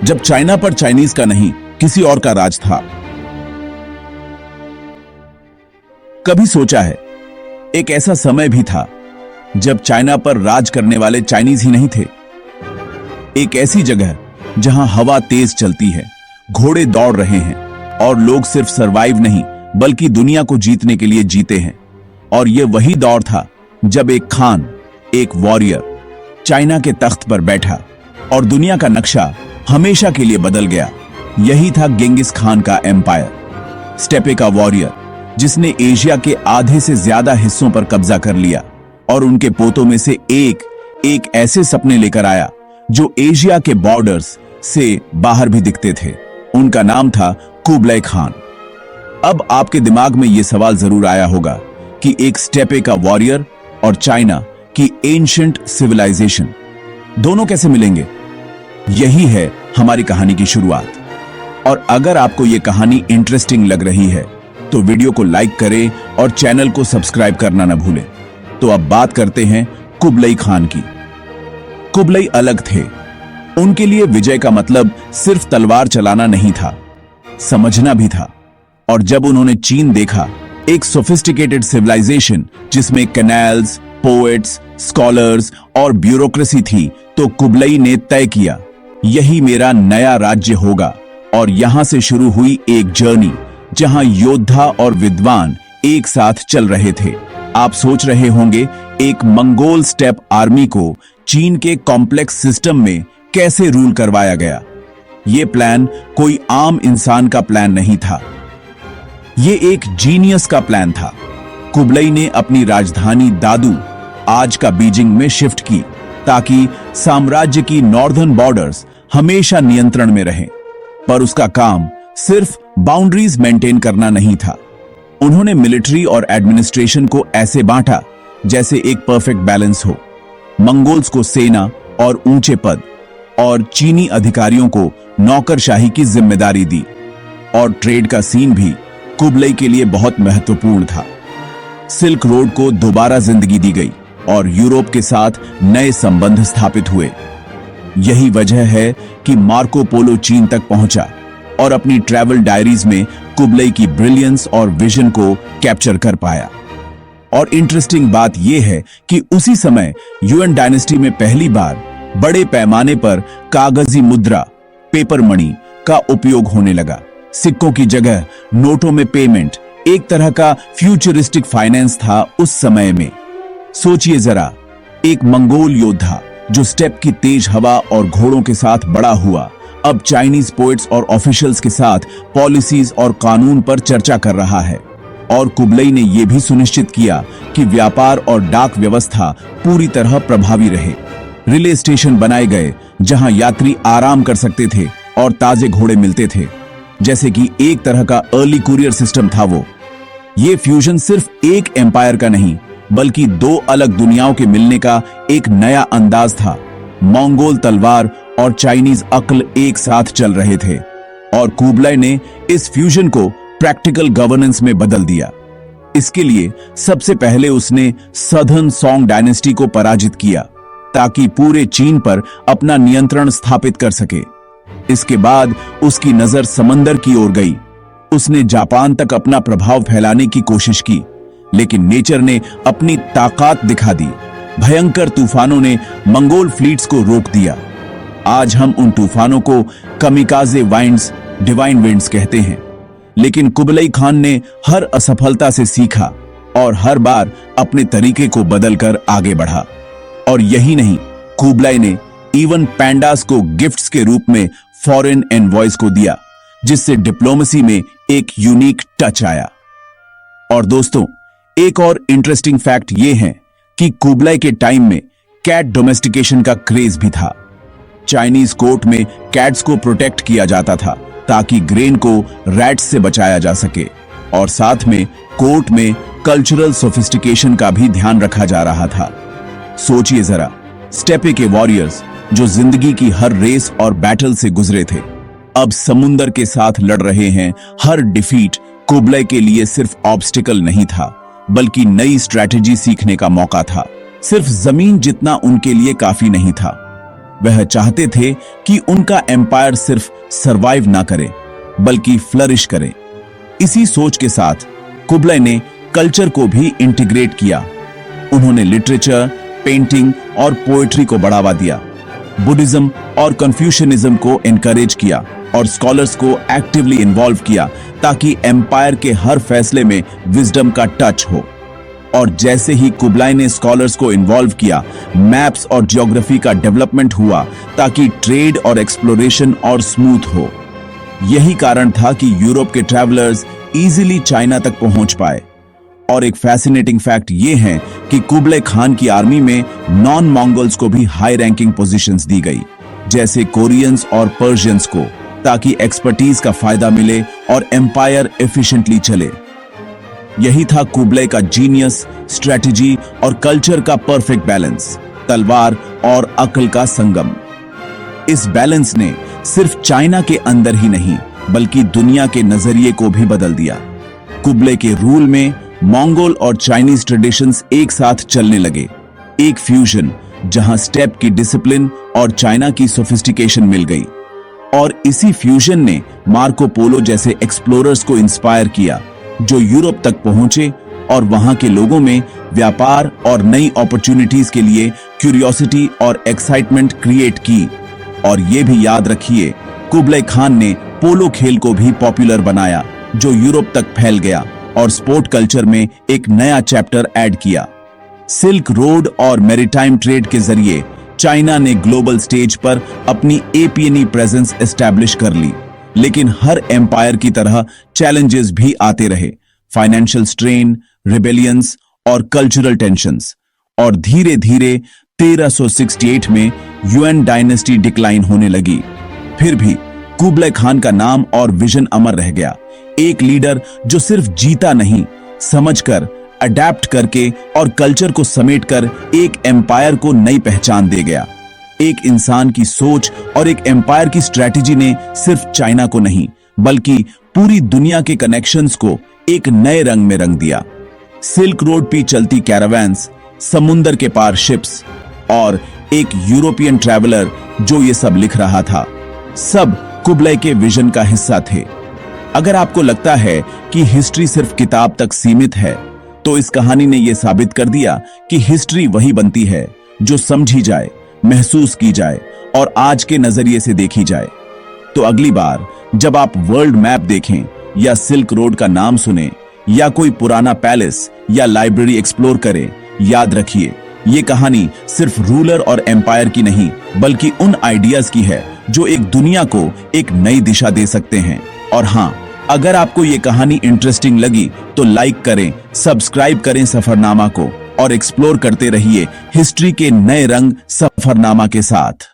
जब चाइना पर चाइनीज का नहीं किसी और का राज था। कभी सोचा है, एक ऐसा समय भी था जब चाइना पर राज करने वाले चाइनीज ही नहीं थे। एक ऐसी जगह जहां हवा तेज चलती है, घोड़े दौड़ रहे हैं और लोग सिर्फ सरवाइव नहीं बल्कि दुनिया को जीतने के लिए जीते हैं। और यह वही दौर था जब एक खान, एक वॉरियर चाइना के तख्त पर बैठा और दुनिया का नक्शा हमेशा के लिए बदल गया। यही था गेंगिस खान का एम्पायर, स्टेपे का वॉरियर जिसने एशिया के आधे से ज्यादा हिस्सों पर कब्जा कर लिया और उनके पोतों में से एक ऐसे सपने लेकर आया जो एशिया के बॉर्डर्स से बाहर भी दिखते थे। उनका नाम था कुबलाई खान। अब आपके दिमाग में यह सवाल जरूर आया होगा कि एक स्टेपे का वॉरियर और चाइना की एंशिएंट सिविलाइजेशन दोनों कैसे मिलेंगे। यही है हमारी कहानी की शुरुआत। और अगर आपको यह कहानी इंटरेस्टिंग लग रही है तो वीडियो को लाइक करें और चैनल को सब्सक्राइब करना न भूलें। तो अब बात करते हैं कुबलाई खान की। कुबलाई अलग थे। उनके लिए विजय का मतलब सिर्फ तलवार चलाना नहीं था, समझना भी था। और जब उन्होंने चीन देखा, एक सोफिस्टिकेटेड सिविलाइजेशन जिसमें कैनाल्स, पोएट्स, स्कॉलर्स और ब्यूरोक्रेसी थी, तो कुबलाई ने तय किया, यही मेरा नया राज्य होगा। और यहां से शुरू हुई एक जर्नी जहां योद्धा और विद्वान एक साथ चल रहे थे। आप सोच रहे होंगे, एक मंगोल स्टेप आर्मी को चीन के कॉम्प्लेक्स सिस्टम में कैसे रूल करवाया गया। यह प्लान कोई आम इंसान का प्लान नहीं था, यह एक जीनियस का प्लान था। कुबलाई ने अपनी राजधानी दादू, आज का बीजिंग में शिफ्ट की ताकि साम्राज्य की नॉर्दर्न बॉर्डर्स हमेशा नियंत्रण में रहें। पर उसका काम सिर्फ बाउंड्रीज मेंटेन करना नहीं था। उन्होंने मिलिट्री और एडमिनिस्ट्रेशन को ऐसे बांटा जैसे एक परफेक्ट बैलेंस हो। मंगोल्स को सेना और ऊंचे पद और चीनी अधिकारियों को नौकरशाही की जिम्मेदारी दी। और ट्रेड का सीन भी कुबलाई के लिए बहुत महत्वपूर्ण था। सिल्क रोड को दोबारा जिंदगी दी गई और यूरोप के साथ नए संबंध स्थापित हुए। यही वजह है कि मार्को पोलो चीन तक पहुंचा और अपनी ट्रैवल डायरीज में कुबलाई की ब्रिलियंस और विजन को कैप्चर कर पाया। और इंटरेस्टिंग बात यह है कि उसी समय युएन डायनेस्टी में पहली बार बड़े पैमाने पर कागजी मुद्रा, पेपर मनी का उपयोग होने लगा। सिक्कों की जगह नोटों में पेमेंट एक तरह का फ्यूचरिस्टिक फाइनेंस था उस समय में। सोचिए जरा, एक मंगोल योद्धा जो स्टेप की तेज हवा और घोड़ों के साथ बड़ा हुआ, अब चाइनीज पोएट्स और ऑफिशियल्स के साथ पॉलिसीज और कानून पर चर्चा कर रहा है। और कुबलाई ने यह भी सुनिश्चित किया कि व्यापार और डाक व्यवस्था पूरी तरह प्रभावी रहे। रिले स्टेशन बनाए गए जहां यात्री आराम कर सकते थे और ताजे घोड़े मिलते थे, जैसे कि एक तरह का अर्ली कुरियर सिस्टम था वो। ये फ्यूजन सिर्फ एक एम्पायर का नहीं बल्कि दो अलग दुनियाओं के मिलने का एक नया अंदाज था। मंगोल तलवार और चाइनीज अक्ल एक साथ चल रहे थे और कुबलाई ने इस फ्यूजन को प्रैक्टिकल गवर्नेंस में बदल दिया। इसके लिए सबसे पहले उसने सदर्न सोंग डायनेस्टी को पराजित किया ताकि पूरे चीन पर अपना नियंत्रण स्थापित कर सके। इसके बाद उसकी नजर समंदर की ओर गई। उसने जापान तक अपना प्रभाव फैलाने की कोशिश की, लेकिन नेचर ने अपनी ताकत दिखा दी। भयंकर तूफानों ने मंगोल फ्लीट्स को रोक दिया। आज हम उन तूफानों को कमिकाजे वाइंड्स, डिवाइन विंड्स कहते हैं। लेकिन कुबलाई खान ने हर असफलता से सीखा और हर बार अपने तरीके को बदलकर आगे बढ़ा। और यही नहीं, कुबलाई ने इवन पैंडास को गिफ्ट्स के रूप में फॉरेन एनवॉयज को दिया, जिससे डिप्लोमेसी में एक यूनिक टच आया। और दोस्तों, एक और इंटरेस्टिंग फैक्ट यह है कि कुबलाई के टाइम में कैट डोमेस्टिकेशन का क्रेज भी था। चाइनीज कोर्ट में कैट्स को प्रोटेक्ट किया जाता था ताकि ग्रेन को रैट्स से बचाया जा सके। और साथ में कोर्ट में कल्चरल सोफिस्टिकेशन का भी ध्यान रखा जा रहा था। सोचिए जरा, स्टेपे के वॉरियर्स जो जिंदगी की हर रेस और बैटल से गुजरे थे, अब समुंदर के साथ लड़ रहे हैं। हर डिफीट कुबलाई के लिए सिर्फ ऑब्स्टिकल नहीं था बल्कि नई स्ट्रैटेजी सीखने का मौका था। सिर्फ जमीन जितना उनके लिए काफी नहीं था। वह चाहते थे कि उनका एम्पायर सिर्फ सरवाइव ना करे बल्कि फ्लरिश करे। इसी सोच के साथ कुबलाई ने कल्चर को भी इंटीग्रेट किया। उन्होंने लिटरेचर, पेंटिंग और पोएट्री को बढ़ावा दिया, बुद्धिज्म और कन्फ्यूशनिज्म को एनकरेज किया और स्कॉलर्स को एक्टिवली इन्वॉल्व किया ताकि एम्पायर के हर फैसले में विजडम का टच हो। और जैसे ही कुबलाई ने स्कॉलर्स को इन्वॉल्व किया, मैप्स और ज्योग्राफी का डेवलपमेंट हुआ ताकि ट्रेड और एक्सप्लोरेशन और स्मूथ हो। यही कारण था कि यूरोप के ट्रैवलर्स इजीली चाइना तक पहुंच पाए। और एक फैसिनेटिंग फैक्ट यह है कि कुबलाई खान की आर्मी में नॉन मंगोल्स को भी हाई रैंकिंग पोजीशंस दी गई, जैसे कोरियंस और पर्शियंस को, ताकि एक्सपर्टीज का फायदा मिले और एम्पायर एफिशिएंटली चले। यही था कुबलाई का जीनियस, स्ट्रेटजी और कल्चर का परफेक्ट बैलेंस, तलवार और अक्ल का संगम। इस बैलेंस ने सिर्फ चाइना के अंदर ही नहीं बल्कि दुनिया के नजरिए को भी बदल दिया। कुबलाई के रूल में मंगोल और चाइनीज ट्रेडिशंस एक साथ चलने लगे, एक फ्यूजन जहां स्टेप की डिसिप्लिन और चाइना की सोफिस्टिकेशन मिल गई। और इसी फ्यूजन ने मार्को पोलो जैसे एक्सप्लोरर्स को इंस्पायर किया, जो यूरोप तक पहुंचे और वहां के लोगों में व्यापार और नई अपॉर्चुनिटीज के लिए क्यूरियोसिटी और एक्साइटमेंट क्रिएट की। और ये भी याद रखिए, कुबलाई खान ने पोलो खेल को भी पॉपुलर बनाया, जो यूरोप तक फैल गया और स्पोर्ट कल्चर में एक नया चैप्टर ऐड किया। सिल्क रोड और मैरीटाइम ट्रेड के जरिए चाइना ने ग्लोबल स्टेज पर अपनी एपीएनई प्रेजेंस एस्टैब्लिश कर ली। लेकिन हर एम्पायर की तरह चैलेंजेस भी आते रहे, फाइनेंशियल स्ट्रेन, रिबेलियंस और कल्चरल टेंशंस। और धीरे धीरे 1368 में युएन डायनेस्टी डिक्लाइन होने लगी। फिर भी कुबलाई खान का नाम और विजन अमर रह गया, एक लीडर जो सिर्फ जीता नहीं, समझकर, अडेप्ट करके और कल्चर को समेटकर एक एम्पायर को नई पहचान दे गया। एक इंसान की सोच और एक एम्पायर की स्ट्रेटजी ने सिर्फ चाइना को नहीं बल्कि पूरी दुनिया के कनेक्शंस को एक नए रंग में रंग दिया। सिल्क रोड पे चलती कैरावैन्स, समुंदर के पार शिप्स और एक यूरोपियन ट्रैवलर जो ये सब लिख रहा था, सब कुबलाई के विजन का हिस्सा थे। अगर आपको लगता है कि हिस्ट्री सिर्फ किताब तक सीमित है, तो इस कहानी ने यह साबित कर दिया कि हिस्ट्री वही बनती है जो समझी जाए, महसूस की जाए और आज के नजरिए से देखी जाए। तो अगली बार जब आप वर्ल्ड मैप देखें या सिल्क रोड का नाम सुने या कोई पुराना पैलेस या लाइब्रेरी एक्सप्लोर करें, याद रखिए, ये कहानी सिर्फ रूलर और एम्पायर की नहीं बल्कि उन आइडियाज की है जो एक दुनिया को एक नई दिशा दे सकते हैं। और हाँ, अगर आपको ये कहानी इंटरेस्टिंग लगी तो लाइक करें, सब्सक्राइब करें सफरनामा को और एक्सप्लोर करते रहिए हिस्ट्री के नए रंग सफरनामा के साथ।